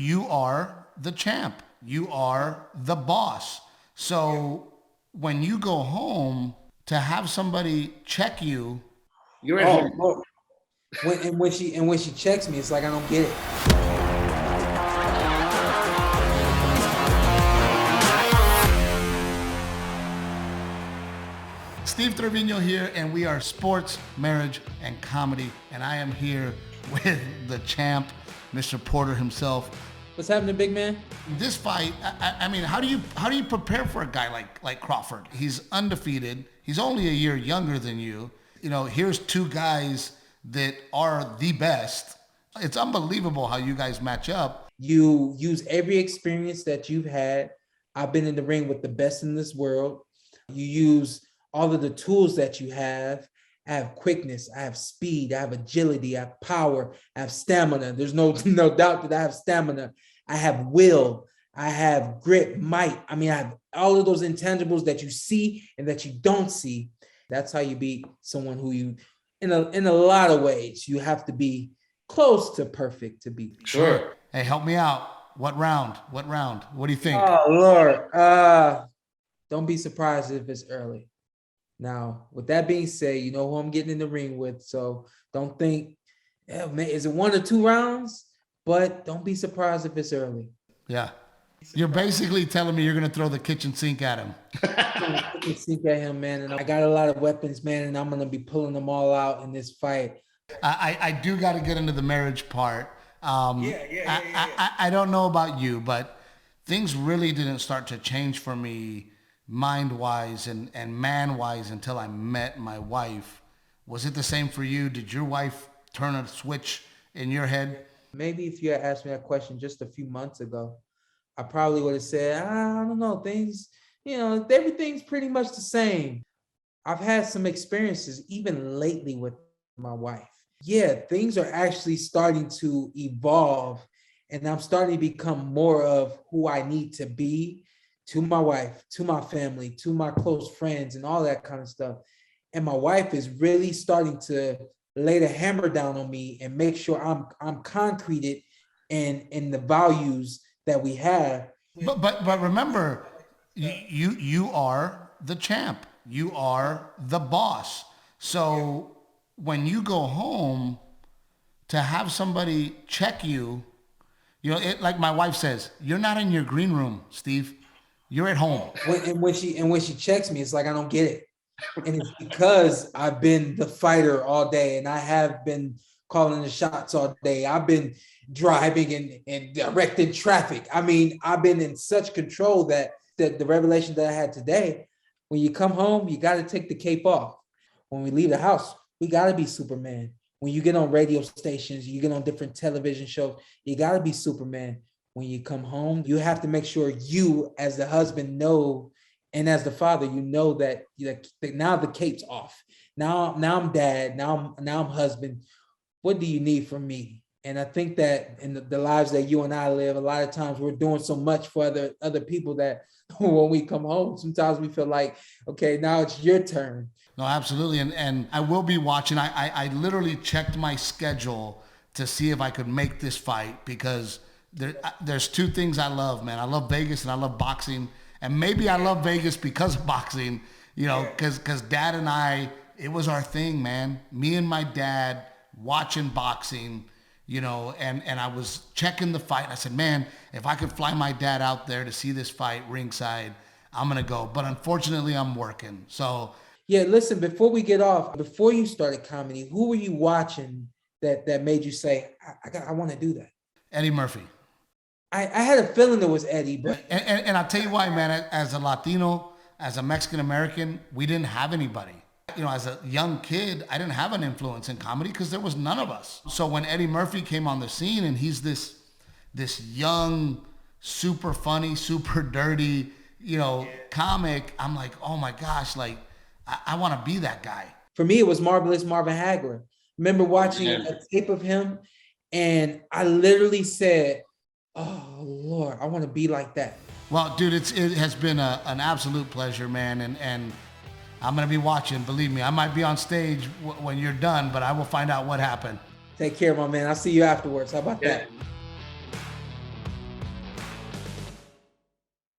you are the champ. You are the boss. So when you go home, to have somebody check you. You're at Oh, home. Lord. When she checks me, it's like I don't get it. Steve Trevino here, and we are sports, marriage, and comedy. And I am here with the champ, Mr. Porter himself. What's happening, big man? This fight, I mean, how do you prepare for a guy like Crawford? He's undefeated. He's only a year younger than you. You know, here's two guys that are the best. It's unbelievable how you guys match up. You use every experience that you've had. I've been in the ring with the best in this world. You use all of the tools that you have. I have quickness, I have speed, I have agility, I have power, I have stamina. There's no doubt that I have stamina. I have will, I have grit, might. I mean, I have all of those intangibles that you see and that you don't see. That's how you beat someone who you, in a lot of ways, you have to be close to perfect to beat. Sure. Hey, help me out. What round? What round? What do you think? Oh Lord. Don't be surprised if it's early. Now, with that being said, you know who I'm getting in the ring with. So don't think, yeah, man, is it 1 or 2 rounds? But don't be surprised if it's early. Yeah. You're basically telling me you're going to throw the kitchen sink at him. I can sink at him, man. And I got a lot of weapons, man, and I'm going to be pulling them all out in this fight. I do got to get into the marriage part. I don't know about you, but things really didn't start to change for me mind-wise and man-wise until I met my wife. Was it the same for you? Did your wife turn a switch in your head? Maybe if you had asked me that question just a few months ago, I probably would have said, I don't know, things, everything's pretty much the same. I've had some experiences even lately with my wife. Yeah, things are actually starting to evolve, and I'm starting to become more of who I need to be to my wife, to my family, to my close friends, and all that kind of stuff. And my wife is really starting to lay the hammer down on me and make sure I'm concreted in the values that we have. But remember, you are the champ. You are the boss. So when you go home, to have somebody check you, like my wife says, you're not in your green room, Steve. You're at home. When she checks me, it's like I don't get it. And it's because I've been the fighter all day, and I have been calling the shots all day. I've been driving and directing traffic. I mean, I've been in such control that the revelation that I had today, when you come home, you got to take the cape off. When we leave the house, we got to be Superman. When you get on radio stations, you get on different television shows, you got to be Superman. When you come home, you have to make sure you, as the husband, know, and as the father, you know that now the cape's off. Now I'm dad. Now I'm husband. What do you need from me? And I think that in the lives that you and I live, a lot of times we're doing so much for other people that when we come home, sometimes we feel like, okay, now it's your turn. No, absolutely. And I will be watching. I literally checked my schedule to see if I could make this fight, because there's two things I love, man. I love Vegas and I love boxing. And maybe I love Vegas because of boxing, because Dad and I, it was our thing, man. Me and my dad watching boxing, and I was checking the fight. I said, man, if I could fly my dad out there to see this fight ringside, I'm going to go. But unfortunately, I'm working. So yeah, listen, before we get off, before you started comedy, who were you watching that made you say, I want to do that? Eddie Murphy. I had a feeling it was Eddie, but and I'll tell you why, man. As a Latino, as a Mexican American, we didn't have anybody. As a young kid, I didn't have an influence in comedy because there was none of us. So when Eddie Murphy came on the scene, and he's this young, super funny, super dirty, comic, I'm like, oh my gosh, like I want to be that guy. For me, it was Marvelous Marvin Hagler. Remember watching a tape of him, and I literally said, oh Lord, I want to be like that. Well, dude, it has been an absolute pleasure, man, and I'm gonna be watching. Believe me, I might be on stage when you're done, but I will find out what happened. Take care, my man. I'll see you afterwards. How about that?